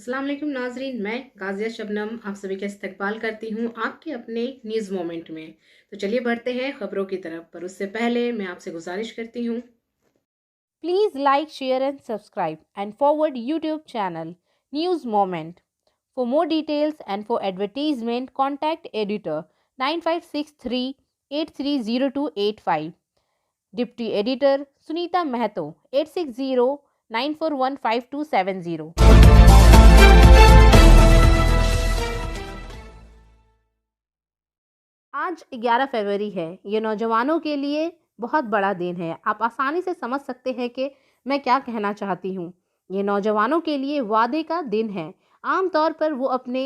अस्सलाम वालेकुम नाजरीन, मैं गाजिया शबनम आप सभी का इस्तकबाल करती हूँ आपके अपने न्यूज़ मोमेंट में। तो चलिए बढ़ते हैं खबरों की तरफ, पर उससे पहले मैं आपसे गुजारिश करती हूँ। Please like, share and subscribe and forward YouTube channel News Moment. For more details and for advertisement contact editor 9563 830285. Deputy Editor Sunita Mahato 860 941 5270. आज 11 फरवरी है। ये नौजवानों के लिए बहुत बड़ा दिन है। आप आसानी से समझ सकते हैं कि मैं क्या कहना चाहती हूँ। ये नौजवानों के लिए वादे का दिन है। आम तौर पर वो अपने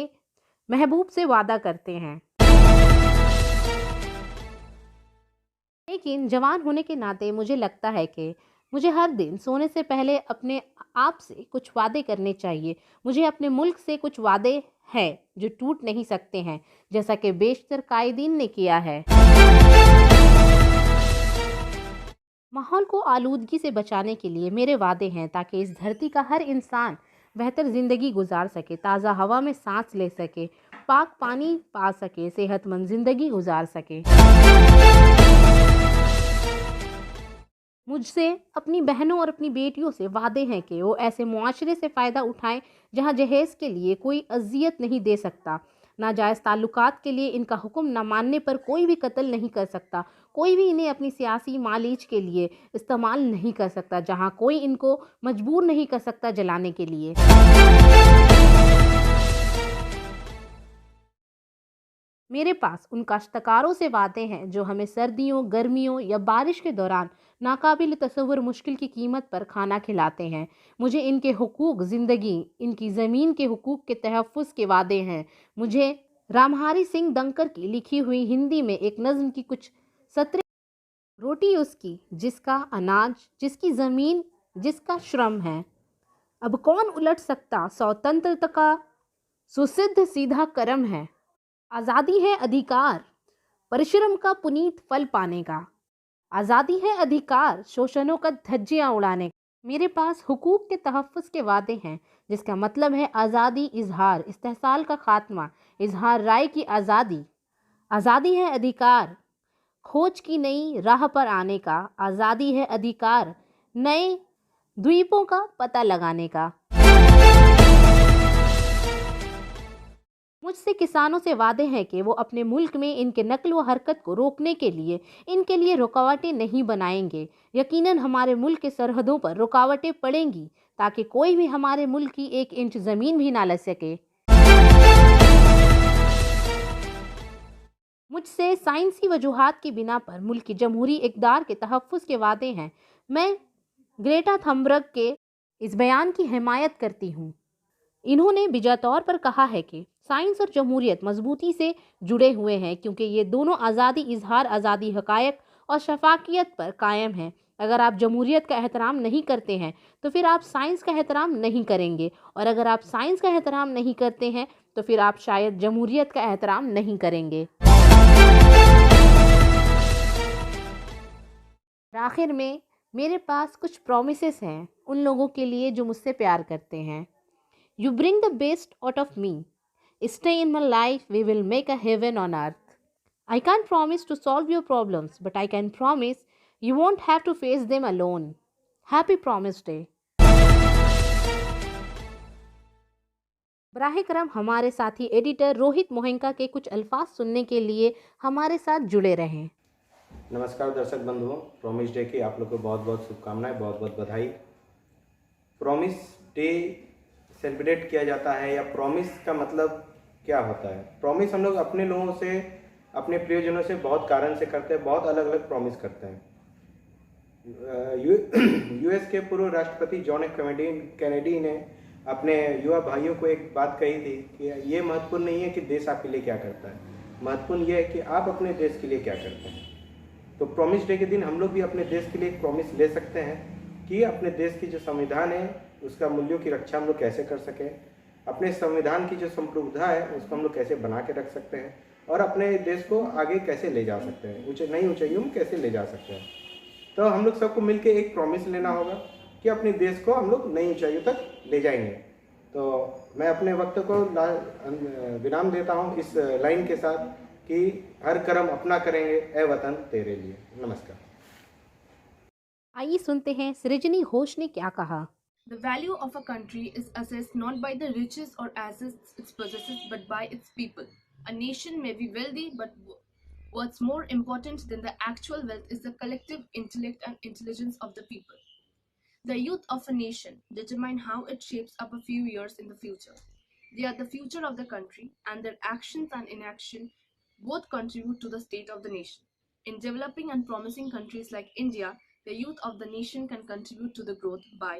महबूब से वादा करते हैं, लेकिन जवान होने के नाते मुझे लगता है कि मुझे हर दिन सोने से पहले अपने आप से कुछ वादे करने चाहिए। मुझे अपने मुल्क से कुछ वादे हैं जो टूट नहीं सकते हैं, जैसा कि बेशतर कायदीन ने किया है। माहौल को आलूदगी से बचाने के लिए मेरे वादे हैं, ताकि इस धरती का हर इंसान बेहतर ज़िंदगी गुजार सके, ताज़ा हवा में सांस ले सके, पाक पानी पा सके, सेहतमंद ज़िंदगी गुजार सके। मुझसे अपनी बहनों और अपनी बेटियों से वादे हैं कि वो ऐसे मुआशरे से फ़ायदा उठाएं जहां जहेज़ के लिए कोई अजियत नहीं दे सकता, नाजायज़ ताल्लुकात के लिए इनका हुक्म न मानने पर कोई भी कत्ल नहीं कर सकता, कोई भी इन्हें अपनी सियासी मालीच के लिए इस्तेमाल नहीं कर सकता, जहां कोई इनको मजबूर नहीं कर सकता जलाने के लिए। मेरे पास उन काश्तकारों से वादे हैं जो हमें सर्दियों, गर्मियों या बारिश के दौरान नाकाबिल तसव्वुर मुश्किल की कीमत पर खाना खिलाते हैं। मुझे इनके हुकूक ज़िंदगी, इनकी ज़मीन के हुकूक के तहफ़्फ़ुज़ के वादे हैं। मुझे रामहारी सिंह दंकर की लिखी हुई हिंदी में एक नज़्म की कुछ सतरें। रोटी उसकी जिसका अनाज, जिसकी ज़मीन, जिसका श्रम है। अब कौन उलट सकता स्वतंत्रता का सुसिद्ध सीधा करम है। आज़ादी है अधिकार परिश्रम का पुनीत फल पाने का। आज़ादी है अधिकार शोषणों का धज्जियां उड़ाने का। मेरे पास हुकूक के तहफ़्फ़ुज़ के वादे हैं, जिसका मतलब है आज़ादी, इजहार इस्तेहसाल का खात्मा, इजहार राय की आज़ादी। आज़ादी है अधिकार खोज की नई राह पर आने का। आज़ादी है अधिकार नए द्वीपों का पता लगाने का। मुझसे किसानों से वादे हैं कि वो अपने मुल्क में इनके नक्ल व हरकत को रोकने के लिए इनके लिए रुकावटें नहीं बनाएंगे। यकीनन हमारे मुल्क के सरहदों पर रुकावटें पड़ेंगी, ताकि कोई भी हमारे मुल्क की 1 इंच ज़मीन भी ना ले सके। मुझसे साइंसी वजूहात की बिना पर मुल्क की जमहूरी इक़दार के तहफ़्फ़ुज़ के वादे हैं। मैं ग्रेटा थंबर्ग के इस बयान की हिमायत करती हूँ। इन्होंने बिजा तौर पर कहा है कि साइंस और जमहूरियत मजबूती से जुड़े हुए हैं, क्योंकि ये दोनों आज़ादी इजहार, आज़ादी हक़ायक़ और शफ़ाक़ियत पर कायम हैं। अगर आप जमहूरियत का एहतराम नहीं करते हैं तो फिर आप साइंस का एहतराम नहीं करेंगे, और अगर आप साइंस का एहतराम नहीं करते हैं तो फिर आप शायद जमहूरियत का एहतराम नहीं करेंगे। और आखिर में मेरे पास कुछ प्रॉमिसेस हैं उन लोगों के लिए जो मुझसे प्यार करते हैं। You bring the best out of me. Stay in my life, we will make a heaven on earth. I can't promise to solve your problems, but I can promise you won't have to face them alone. Happy Promise Day. बराह करम हमारे साथी editor Rohit मोहंका के कुछ अल्फाज सुनने के लिए हमारे साथ जुड़े रहें। नमस्कार दर्शक बंधुओं, प्रॉमिस डे की आप लोग को बहुत बहुत शुभकामनाएं, बहुत बहुत बधाई। प्रॉमिस डे सेलिब्रेट किया जाता है, या प्रॉमिस का मतलब क्या होता है? प्रॉमिस हम लोग अपने लोगों से, अपने प्रियजनों से बहुत कारण से करते हैं, बहुत अलग अलग प्रॉमिस करते हैं। यूएस के पूर्व राष्ट्रपति जॉन एफ कैनेडी ने अपने युवा भाइयों को एक बात कही थी कि ये महत्वपूर्ण नहीं है कि देश आपके लिए क्या करता है, महत्वपूर्ण ये है कि आप अपने देश के लिए क्या करते हैं। तो प्रॉमिस डे के दिन हम लोग भी अपने देश के लिए एक प्रॉमिस ले सकते हैं कि अपने देश की जो संविधान है उसका मूल्यों की रक्षा हम लोग कैसे कर सकें, अपने संविधान की जो संप्रभुता है उसको हम लोग कैसे बना के रख सकते हैं, और अपने देश को आगे कैसे ले जा सकते हैं, नई ऊंचाइयों में कैसे ले जा सकते हैं। तो हम लोग सबको मिलकर एक प्रॉमिस लेना होगा कि अपने देश को हम लोग नई ऊंचाइयों तक ले जाएंगे। तो मैं अपने वक्त को विराम देता हूँ इस लाइन के साथ कि हर कर्म अपना करेंगे ए वतन तेरे लिए। नमस्कार। आइए सुनते हैं सृजनी घोष ने क्या कहा। The value of a country is assessed not by the riches or assets it possesses, but by its people. A nation may be wealthy, but what's more important than the actual wealth is the collective intellect and intelligence of the people. The youth of a nation determine how it shapes up a few years in the future. They are the future of the country, and their actions and inaction both contribute to the state of the nation. In developing and promising countries like India, the youth of the nation can contribute to the growth by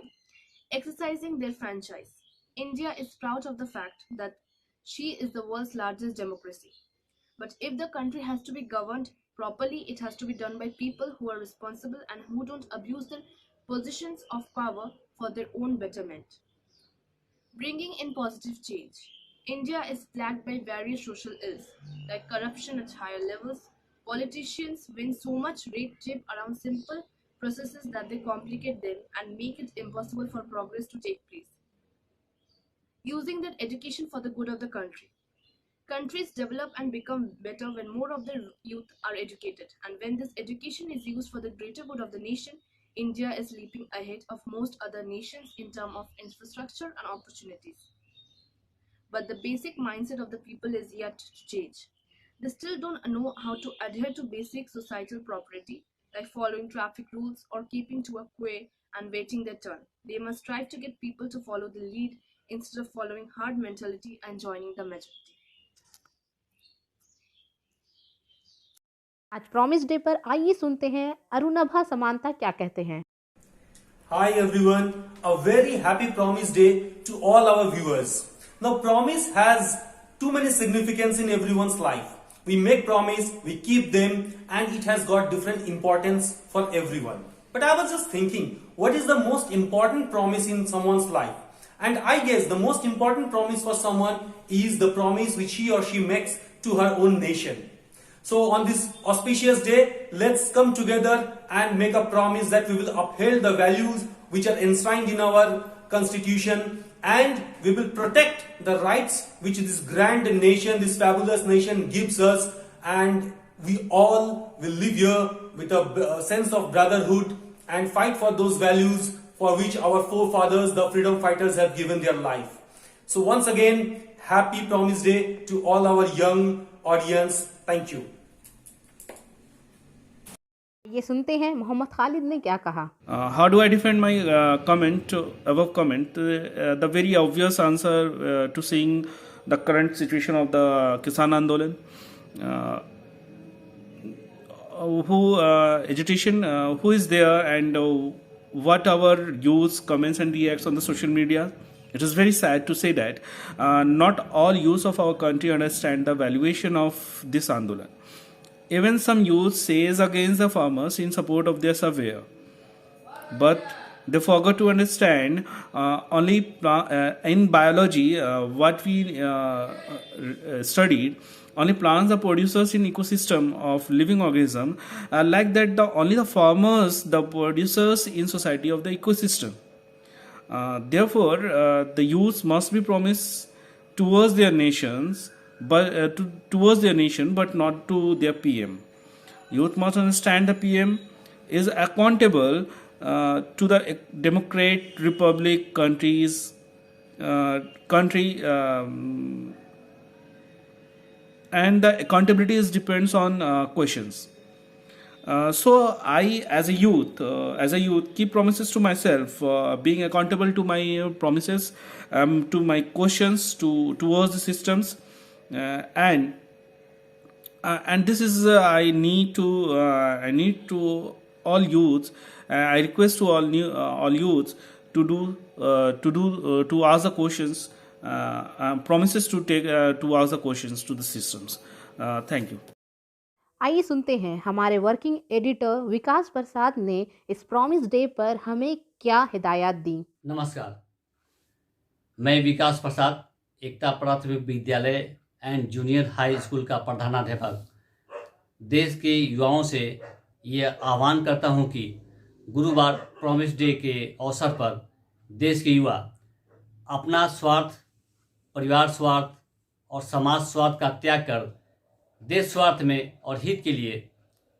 exercising their franchise. India is proud of the fact that she is the world's largest democracy. But if the country has to be governed properly, it has to be done by people who are responsible and who don't abuse their positions of power for their own betterment. Bringing in positive change. India is plagued by various social ills, like corruption at higher levels. Politicians win so much red tape around simple processes that they complicate them and make it impossible for progress to take place. Using that education for the good of the country. Countries develop and become better when more of their youth are educated, and when this education is used for the greater good of the nation, India is leaping ahead of most other nations in terms of infrastructure and opportunities. But the basic mindset of the people is yet to change. They still don't know how to adhere to basic societal propriety, like following traffic rules or keeping to a queue and waiting their turn. They must strive to get people to follow the lead instead of following herd mentality and joining the majority. आज promise day पर आइए सुनते हैं अरुणभा समांता क्या कहते हैं। Hi everyone, a very happy Promise Day to all our viewers. Now promise has too many significance in everyone's life. We make promise, we keep them, and it has got different importance for everyone. But I was just thinking, what is the most important promise in someone's life? And I guess the most important promise for someone is the promise which he or she makes to her own nation. So on this auspicious day, let's come together and make a promise that we will uphold the values which are enshrined in our constitution, and we will protect the rights which this grand nation, this fabulous nation gives us, and we all will live here with a sense of brotherhood and fight for those values for which our forefathers, the freedom fighters, have given their life. So once again, happy Promise Day to all our young audience. Thank you. ये सुनते हैं मोहम्मद खालिद ने क्या कहा। How do I defend my comment, above comment? The very obvious answer to seeing the current situation of the Kisan Andolan, agitation, who is there, and what our youth comments and reacts on the social media. It is very sad to say that not all youths of our country understand the valuation of this Andolan. Even some youth says against the farmers in support of their surveyor, but they forgot to understand only in biology what we studied. Only plants are producers in ecosystem of living organism, like that only the farmers, the producers in society of the ecosystem. Therefore, the youth must be promised towards their nations, but towards their nation, but not to their PM. Youth must understand the PM is accountable to the democratic republic countries, and the accountability depends on questions. So I, as a youth, keep promises to myself, being accountable to my promises, to my questions, towards the systems. And this is I need to all youths. I request to all youths to ask the questions, promises to take to ask the questions to the systems. Thank you. आइए सुनते हैं हमारे working editor विकास प्रसाद ने इस promise day पर हमें क्या हिदायत दी। नमस्कार, मैं विकास प्रसाद एकता प्राथमिक विद्यालय एंड जूनियर हाई स्कूल का प्रधानाध्यापक देश के युवाओं से ये आह्वान करता हूं कि गुरुवार प्रॉमिस डे के अवसर पर देश के युवा अपना स्वार्थ, परिवार स्वार्थ और समाज स्वार्थ का त्याग कर देश स्वार्थ में और हित के लिए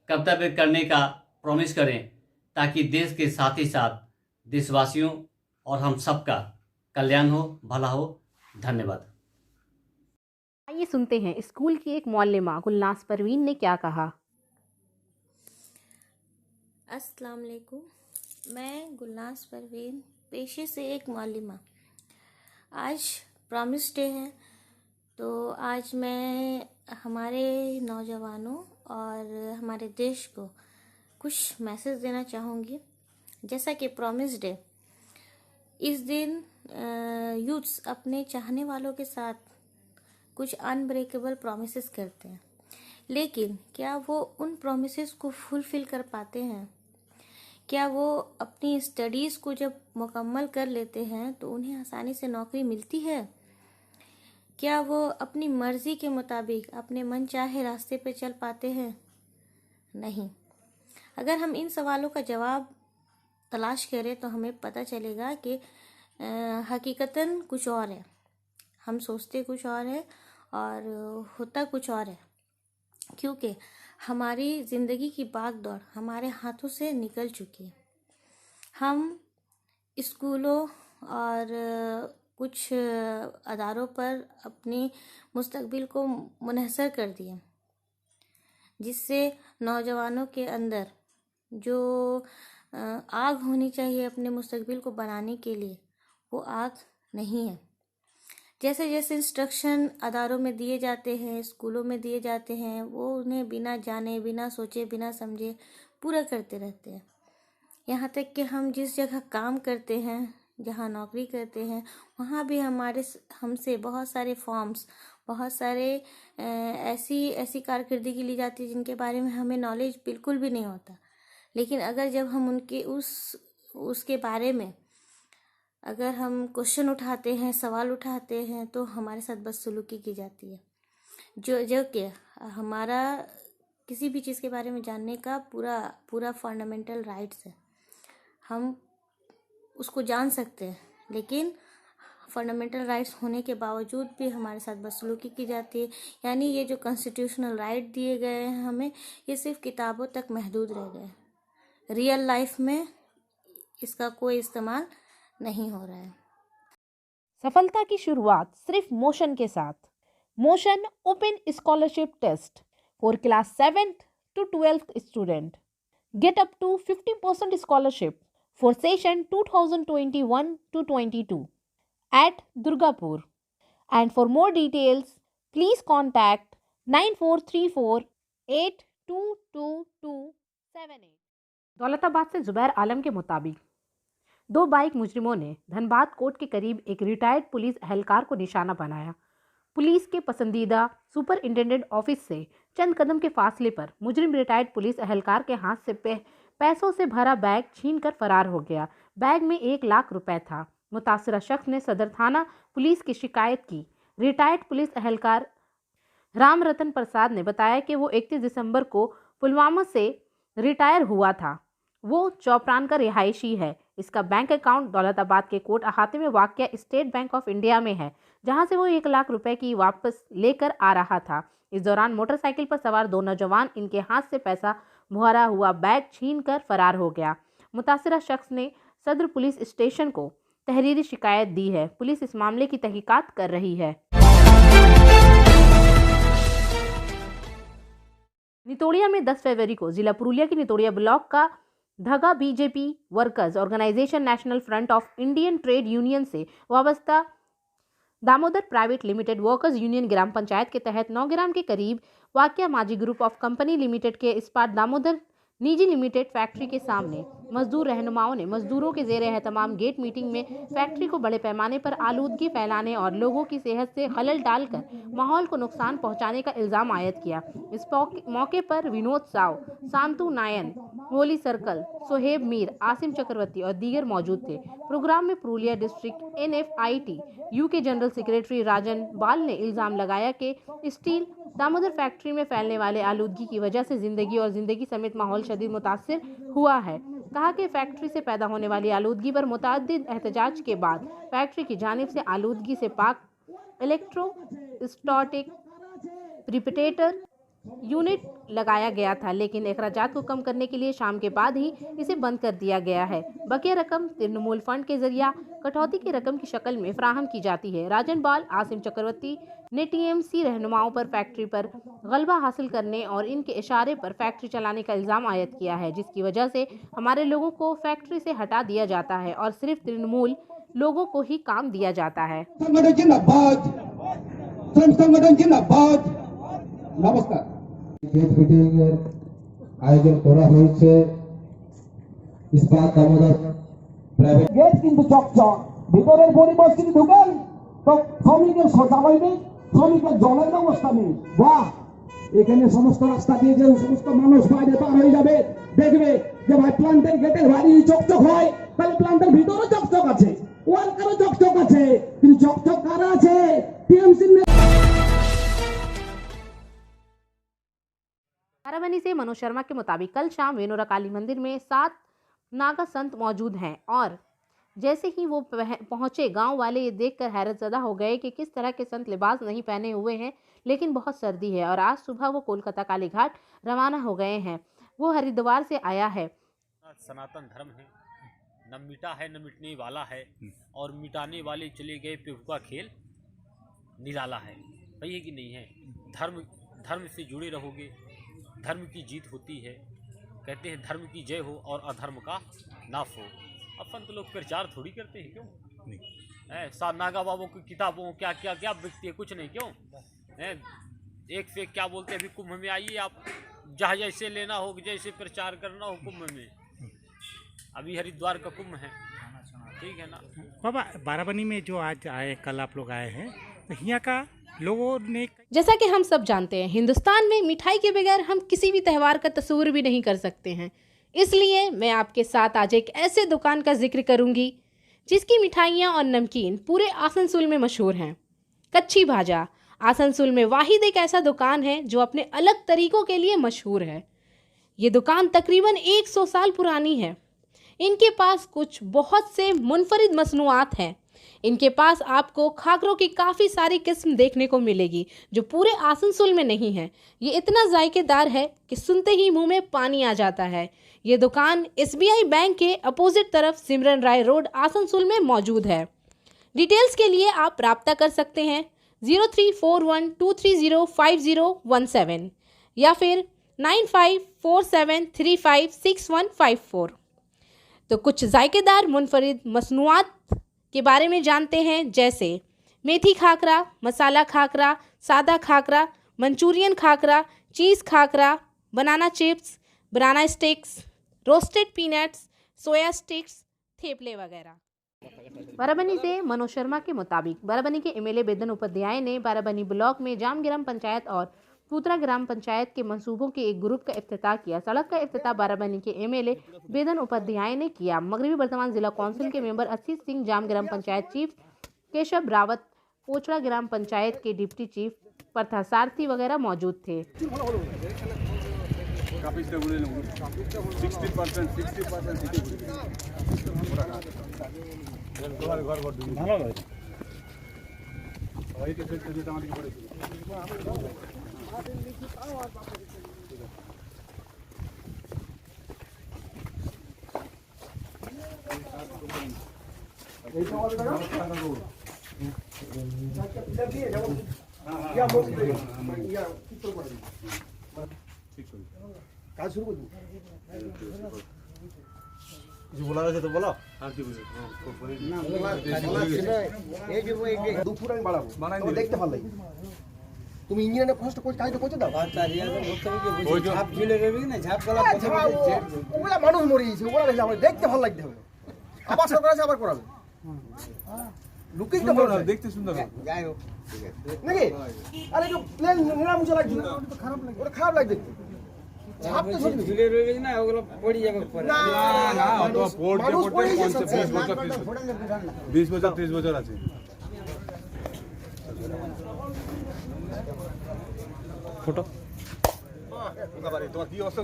कर्तव्य करने का प्रॉमिस करें, ताकि देश के साथ ही साथ देशवासियों और हम सबका कल्याण हो, भला हो। धन्यवाद। आइए सुनते हैं स्कूल की एक मौल्लिमा गुलनाज परवीन ने क्या कहा। अस्सलाम वालेकुम, मैं गुलनाज परवीन, पेशे से एक मौल्लिमा। आज प्रॉमिस डे है, तो आज मैं हमारे नौजवानों और हमारे देश को कुछ मैसेज देना चाहूँगी। जैसा कि प्रॉमिस डे, इस दिन यूथ्स अपने चाहने वालों के साथ कुछ अनब्रेकेबल प्रॉमिसेस करते हैं, लेकिन क्या वो उन प्रॉमिसेस को फुलफिल कर पाते हैं? क्या वो अपनी स्टडीज़ को जब मुकम्मल कर लेते हैं तो उन्हें आसानी से नौकरी मिलती है? क्या वो अपनी मर्ज़ी के मुताबिक अपने मन चाहे रास्ते पे चल पाते हैं? नहीं। अगर हम इन सवालों का जवाब तलाश करें तो हमें पता चलेगा कि हकीकतन कुछ और है। हम सोचते कुछ और है और होता कुछ और है, क्योंकि हमारी ज़िंदगी की भाग दौड़ हमारे हाथों से निकल चुकी है। हम स्कूलों और कुछ अदारों पर अपनी मुस्तकबिल को मुनहसर कर दिए, जिससे नौजवानों के अंदर जो आग होनी चाहिए अपने मुस्तकबिल को बनाने के लिए, वो आग नहीं है। जैसे जैसे इंस्ट्रक्शन अदारों में दिए जाते हैं, स्कूलों में दिए जाते हैं, वो उन्हें बिना जाने, बिना सोचे, बिना समझे पूरा करते रहते हैं। यहाँ तक कि हम जिस जगह काम करते हैं, जहाँ नौकरी करते हैं, वहाँ भी हमसे बहुत सारे फॉर्म्स, बहुत सारे ऐसी कारकर्दगी ली जाती है जिनके बारे में हमें नॉलेज बिल्कुल भी नहीं होता। लेकिन अगर जब हम उनके उसके बारे में अगर हम क्वेश्चन उठाते हैं, सवाल उठाते हैं, तो हमारे साथ बदसलूकी की जाती है, जो कि हमारा किसी भी चीज़ के बारे में जानने का पूरा फंडामेंटल राइट्स है। हम उसको जान सकते हैं, लेकिन फंडामेंटल राइट्स होने के बावजूद भी हमारे साथ बदसलूकी की जाती है। यानी ये जो कॉन्स्टिट्यूशनल राइट दिए गए हैं हमें, ये सिर्फ किताबों तक महदूद रह गए। रियल लाइफ में इसका कोई इस्तेमाल नहीं हो रहा है। सफलता की शुरुआत सिर्फ मोशन के साथ। Motion open scholarship test for class 7th to 12th student. Get up to 50% scholarship for session 2021 to 22 at Durgapur. And for more details, please contact 9434822278। Daulatabad से जुबैर आलम के मुताबिक 2 बाइक मुजरिमों ने धनबाद कोर्ट के करीब एक रिटायर्ड पुलिस एहलकार को निशाना बनाया। पुलिस के पसंदीदा सुपरिंटेंडेंट ऑफिस से चंद कदम के फासले पर मुजरिम रिटायर्ड पुलिस एहलकार के हाथ से पैसों से भरा बैग छीनकर फरार हो गया। बैग में 1 लाख रुपए था। मुतासरा शख्स ने सदर थाना पुलिस की शिकायत की। रिटायर्ड पुलिस एहलकार राम रतन प्रसाद ने बताया कि वो 31 दिसंबर को पुलवामा से रिटायर हुआ था। वो चौपरान का रिहायशी है। इसका बैंक अकाउंट दौलताबाद के कोट अहाते में वाक़या स्टेट बैंक ऑफ इंडिया में है, जहां से वो 1 लाख रुपए की वापस लेकर आ रहा था। इस दौरान मोटरसाइकिल पर सवार 2 नौजवान इनके हाथ से पैसा भरा हुआ बैग छीनकर फरार हो गया। मुतासरा शख्स ने सदर पुलिस स्टेशन को तहरीरी शिकायत दी है। पुलिस इस मामले की तहकीकात कर रही है। नितोड़िया में 10 फरवरी को जिला पुरुलिया के नितोड़िया ब्लॉक का धगा BJP workers organisation national front of Indian trade union से वाबस्ता Damodar private limited workers union ग्राम पंचायत के तहत 9 ग्राम के करीब वाकया माजी ग्रुप ऑफ कंपनी लिमिटेड के इस्पात दामोदर निजी लिमिटेड फैक्ट्री के सामने मजदूर रहनुमाओं ने मजदूरों के जेर एहतमाम गेट मीटिंग में फैक्ट्री को बड़े पैमाने पर आलूदगी फैलाने और लोगों की सेहत से खलल डालकर माहौल को नुकसान पहुंचाने का इल्ज़ाम आयद किया। इस मौके पर विनोद साव, शांतु नायन, होली सर्कल, सोहेब मीर, आसिम चक्रवर्ती और दीगर मौजूद थे। प्रोग्राम में पुरुलिया डिस्ट्रिक्ट NFIT यू के जनरल सेक्रेटरी राजन बाल ने इल्ज़ाम लगाया कि स्टील दामोदर फैक्ट्री में फैलने वाले आलूदगी की वजह से जिंदगी समेत माहौल शदीद मुतासिर हुआ है। कहा कि फैक्ट्री से पैदा होने वाली आलूदगी पर मुतअद्दिद एहतजाज के बाद फैक्ट्री की जानिब से आलूदगी से पाक इलेक्ट्रोस्टैटिक प्रिसिपिटेटर यूनिट लगाया गया था, लेकिन अखराजात को कम करने के लिए शाम के बाद ही इसे बंद कर दिया गया है। बकिया रकम तृणमूल फंड के जरिए कटौती की रकम की शक्ल में फराहम की जाती है। राजन बाल, आसिम चक्रवर्ती ने टीएमसी रहनुमाओं पर फैक्ट्री पर गलबा हासिल करने और इनके इशारे पर फैक्ट्री चलाने का इल्ज़ाम आयद किया है, जिसकी वजह से हमारे लोगों को फैक्ट्री से हटा दिया जाता है और सिर्फ तृणमूल लोगों को ही काम दिया जाता है। নমস্কার, আয়োজন করা হয়েছে ইস্পাত দামোদর প্রাইভেট গেট কিন্তু চকচক, ভিতরের পরিবেশ যদি ঢুকেন তো শ্রমিকের সজাবাই নেই, শ্রমিকের জলের ব্যবস্থা নেই। বাহ, এখানে সমস্ত রাস্তা দিয়ে যে সমস্ত মানুষ বাইরে পার হয়ে যাবে, দেখবে যে ভাই প্লান্টের গেটের বাড়ি চকচক হয়, তাহলে প্লান্টের ভিতরে চকচক আছে, ওয়ার্কারও চকচক আছে, কিন্তু চকচক কারা আছে? টিএমসি। बाराबनी से मनोज शर्मा के मुताबिक कल शाम वेनोरा काली मंदिर में 7 नागा संत मौजूद हैं और जैसे ही वो पहुंचे, गांव वाले ये देखकर हैरतज़दा हो गए कि किस तरह के संत लिबास नहीं पहने हुए हैं, लेकिन बहुत सर्दी है और आज सुबह वो कोलकाता काली घाट रवाना हो गए हैं। वो हरिद्वार से आया है। सनातन धर्म है, न मिटा है न मिटने वाला है, और मिटाने वाले चले गए प्रभु का खेल निराला है। भैया कि नहीं है, धर्म से जुड़े रहोगे, धर्म की जीत होती है। कहते हैं धर्म की जय हो और अधर्म का नाश हो। अब संत लोग प्रचार थोड़ी करते हैं, क्यों नहीं? नागा बाबू की किताबों क्या क्या क्या बिकती है, कुछ नहीं, क्यों एक से क्या बोलते हैं, अभी कुंभ में आइए आप, जहाँ जैसे लेना हो, जैसे प्रचार करना हो कुंभ में। अभी हरिद्वार का कुंभ है, ठीक है ना बाबा। बाराबनी में जो आज आए, कल आप लोग आए हैं, तो यहाँ का लोगों ने, जैसा कि हम सब जानते हैं, हिंदुस्तान में मिठाई के बगैर हम किसी भी त्यौहार का तस्वुर भी नहीं कर सकते हैं। इसलिए मैं आपके साथ आज एक ऐसे दुकान का जिक्र करूंगी जिसकी मिठाइयाँ और नमकीन पूरे आसनसोल में मशहूर हैं। कच्ची भाजा आसनसोल में वाहिद एक ऐसा दुकान है जो अपने अलग तरीकों के लिए मशहूर है। ये दुकान तकरीबन 100 साल पुरानी है। इनके पास कुछ बहुत से मुनफरिद मसनूआत हैं। इनके पास आपको खाकरों की काफ़ी सारी किस्म देखने को मिलेगी जो पूरे आसनसोल में नहीं है। ये इतना जायकेदार है कि सुनते ही मुंह में पानी आ जाता है। ये दुकान SBI बैंक के अपोजिट तरफ सिमरन राय रोड आसनसोल में मौजूद है। डिटेल्स के लिए आप रब्ता कर सकते हैं 0341230517 या फिर 9547356154। तो कुछ जायकेदार मुनफरिद मसनूआत के बारे में जानते हैं, जैसे मेथी खाकरा, मसाला खाकरा, सादा खाकरा, मंचूरियन खाकरा, चीज़ खाकरा, बनाना चिप्स, बनाना स्टिक्स, रोस्टेड पीनट्स, सोया स्टिक्स, थेपले वगैरह। बाराबनी से मनोज शर्मा के मुताबिक बाराबनी के MLA बेदन उपाध्याय ने बाराबनी ब्लॉक में जाम ग्राम पंचायत और पूतरा ग्राम पंचायत के मंसूबों के एक ग्रुप का इफ्तिताह किया। सड़क का इफ्तिताह बाराबनी के MLA बेदन उपाध्याय ने किया। मगरबी वर्तमान जिला काउंसिल के मेंबर असीस सिंह, जाम ग्राम पंचायत चीफ केशव रावत, पोचड़ा ग्राम पंचायत के डिप्टी चीफ प्रथा सारथी वगैरह मौजूद थे। কাজ শুরু করবো, কিছু বলা আছে তো বলো। দুপুর আমি বাড়াবো, দেখতে ভালো লাগে। তুমি ইঞ্জিনিয়ার ফার্স্ট কোচ কাজটা করতে দাও। ওগুলা মানুষ মরে গেছে, ওগুলা দেখলে আমার দেখতে ভালো লাগতে হবে। আবার সরকার আছে, আবার করাবে। লুকিং তো ভালো, দেখতে সুন্দর যাই হোক, নাকি? আরে একটু প্লেন নোংরা মুছে লাগছে না, খারাপ লাগে, ওটা খারাপ লাগে দেখতে। ছাপ তো সব ঝুলে রয়ে গেছে না, ওগুলো পড়ে যাবে পরে। না না, তো পড়তে পড়তে 20 বছর 30 বছর আছে। ফটো তোমার কি অবস্থা?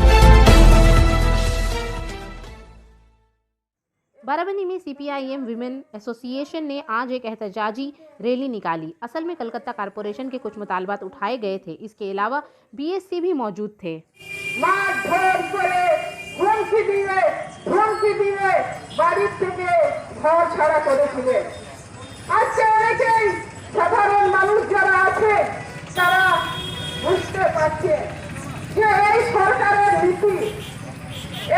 बाराबंदी में CPIM विमेन एसोसिएशन ने आज एक एहतजाजी रैली निकाली। असल में कलकत्ता कारपोरेशन के कुछ मुतालबात उठाए गए थे। इसके अलावा BSc भी मौजूद थे। বাড়ি থেকে ঘর ছাড়া করেছিলেন। আজকে অনেকেই সাধারণ মানুষ যারা আছে তারা বুঝতে পারছে যে এই সরকারের নীতি,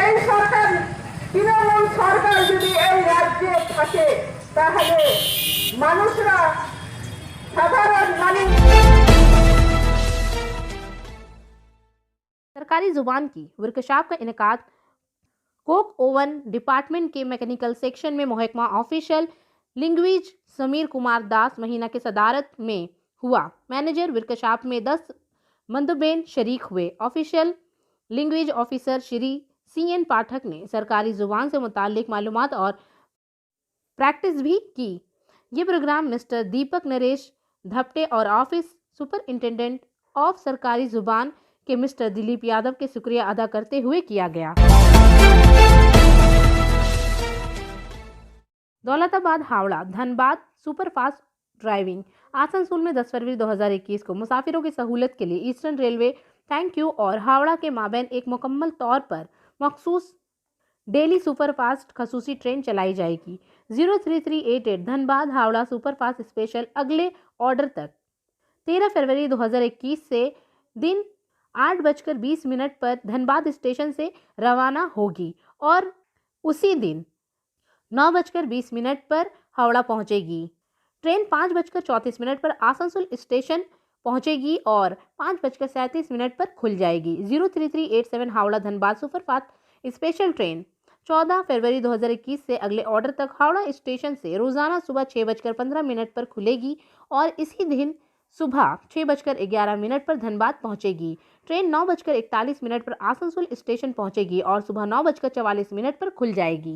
এই সরকার তৃণমূল সরকার যদি এই রাজ্যে থাকে তাহলে মানুষরা সাধারণ মানুষ सरकारी जुबान की वर्कशॉप का इनेकाद कोक ओवन डिपार्टमेंट के मैकेनिकल सेक्शन में महकमा ऑफिशियल लैंग्वेज समीर कुमार दास महीना के सदारत में हुआ। मैनेजर वर्कशॉप में 10 मंदबेन शरीक हुए। Official language officer Shri CN पाठक ने सरकारी जुबान से मुताल्लिक मालूमात और प्रैक्टिस भी की। ये प्रोग्राम मिस्टर दीपक नरेश धपटे और ऑफिस सुपरिंटेंडेंट ऑफ सरकारी जुबान के मिस्टर दिलीप यादव के शुक्रिया अदा करते हुए किया गया। दौलताबाद हावड़ा धनबाद सुपरफास्ट ड्राइविंग आसनसोल में 10 फरवरी 2021 को मुसाफिरों की सहूलत के लिए ईस्टर्न रेलवे थैंक यू और हावड़ा के माबैन एक मुकम्मल तौर पर मखसूस डेली सुपरफास्ट खसूसी ट्रेन चलाई जाएगी। 03388 धनबाद हावड़ा सुपरफास्ट स्पेशल अगले ऑर्डर तक 13 फरवरी 2021 से दिन 8:20 पर धनबाद स्टेशन से रवाना होगी और उसी दिन 9:20 पर हावड़ा पहुंचेगी। ट्रेन 5:34 पर आसनसोल स्टेशन पहुंचेगी और 5:37 पर खुल जाएगी। 03387 Howrah Dhanbad superfast special train 14 फरवरी 2021 से अगले ऑर्डर तक हावड़ा स्टेशन से रोजाना सुबह 6:15 पर खुलेगी और इसी दिन सुबह 6:11 पर धनबाद पहुंचेगी। ट्रेन 9:41 पर आसनसोल स्टेशन पहुंचेगी और सुबह 9:44 पर खुल जाएगी।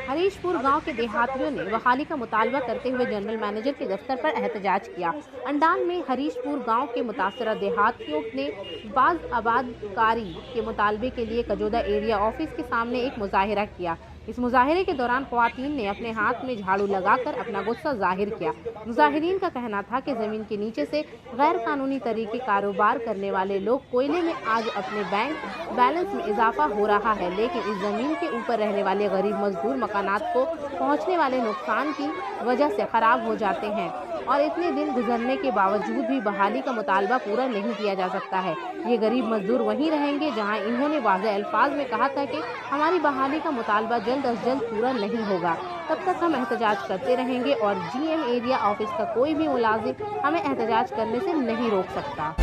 हरीशपुर गांव के देहातियों ने बहाली का मुतालबा करते हुए जनरल मैनेजर के दफ्तर पर एहतजाज किया। अंडाल में हरीशपुर गांव के मुतासरा देहातियों ने बाज आबादकारी के मुतालबे के लिए कजोदा एरिया ऑफिस के सामने एक मुजाहिरा किया। इस मुजाहिरे के दौरान ख्वातीन ने अपने हाथ में झाड़ू लगाकर अपना गुस्सा जाहिर किया। मुजाहिरीन का कहना था कि ज़मीन के नीचे से गैर कानूनी तरीके कारोबार करने वाले लोग कोयले में आज अपने बैंक बैलेंस में इजाफा हो रहा है, लेकिन इस ज़मीन के ऊपर रहने वाले गरीब मजदूर मकानात को पहुंचने वाले नुकसान की वजह से ख़राब हो जाते हैं और इतने दिन गुजरने के बावजूद भी बहाली का मुतालबा पूरा नहीं किया जा सकता है। ये गरीब मजदूर वहीं रहेंगे जहां इन्होंने वाज़ेह अल्फाज में कहा था कि हमारी बहाली का मुतालबा जल्द अज जल्द पूरा नहीं होगा। तब तक हम एहतजाज करते रहेंगे और GM एरिया ऑफिस का कोई भी मुलाजिम हमें एहतजाज करने से नहीं रोक सकता।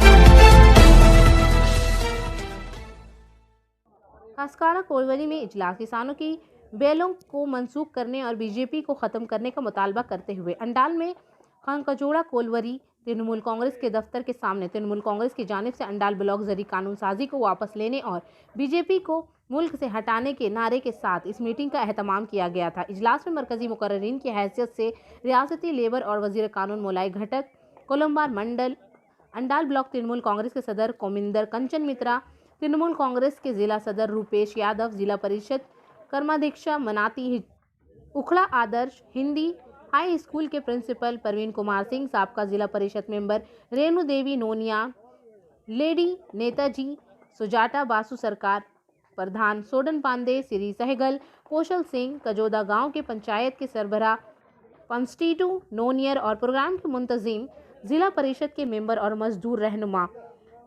कास्काड़ा कोलवरी में इजलास किसानों की बेलों को मनसूख करने और BJP को ख़त्म करने का मुतालबा करते हुए अंडाल में खंकजोड़ा कोलवरी तृणमूल कांग्रेस के दफ्तर के सामने तृणमूल कांग्रेस की जानिब से अंडाल ब्लॉक जरी कानून साजी को वापस लेने और BJP को मुल्क से हटाने के नारे के साथ इस मीटिंग का एहतमाम किया गया था। इजलास में मरकजी मुकर्ररीन की हैसियत से रियासती लेबर और वजीर कानून मोलाई घटक, कोलंबार मंडल, अंडाल ब्लॉक तृणमूल कांग्रेस के सदर कोमिंदर कंचन मित्रा, तृणमूल कांग्रेस के जिला सदर रूपेश यादव, जिला परिषद कर्माध्यक्षा मनाती उखड़ा आदर्श हिंदी हाई स्कूल के प्रिंसिपल परवीन कुमार सिंह, साबका जिला परिषद मेंबर रेणु देवी नोनिया, लेडी नेताजी सुजाता बासु सरकार, प्रधान सोडन पांडे, श्री सहगल, कौशल सिंह, कजोदा गांव के पंचायत के सरबराह पंस्टीटू नोनियर और प्रोग्राम के मुंतजिम जिला परिषद के मेंबर और मजदूर रहनुमा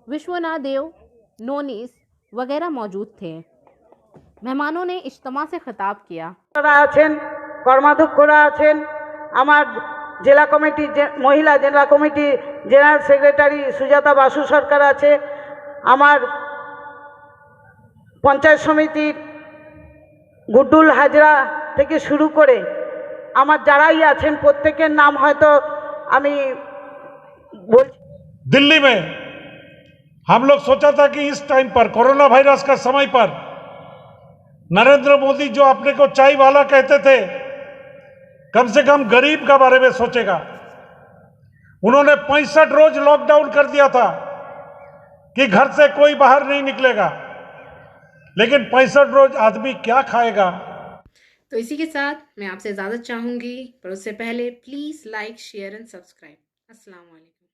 विश्वनाथ देव नोनिस वगैरह मौजूद थे। मेहमानों ने इज्तिमा से खिताब किया। কর্মাধ্যক্ষরা আছেন, আমার জেলা কমিটি মহিলা জেলা committee general secretary Sujata Basu Sarkar আছে, আমার পঞ্চায়েত সমিতির গুড্ডুল হাজরা থেকে শুরু করে আমার যারাই আছেন প্রত্যেকের নাম হয়তো আমি বলছি। दिल्ली में हम लोग सोचा था कि इस टाइम पर कोरोना वायरस का समय पर नरेंद्र मोदी जो अपने को चाय वाला कहते थे, कम से कम गरीब का बारे में सोचेगा। उन्होंने 65 रोज लॉकडाउन कर दिया था कि घर से कोई बाहर नहीं निकलेगा। लेकिन 65 रोज आदमी क्या खाएगा? तो इसी के साथ मैं आपसे इजाज़त चाहूँगी, पर उससे पहले please like, share and subscribe. अस्सलाम वालेकुम।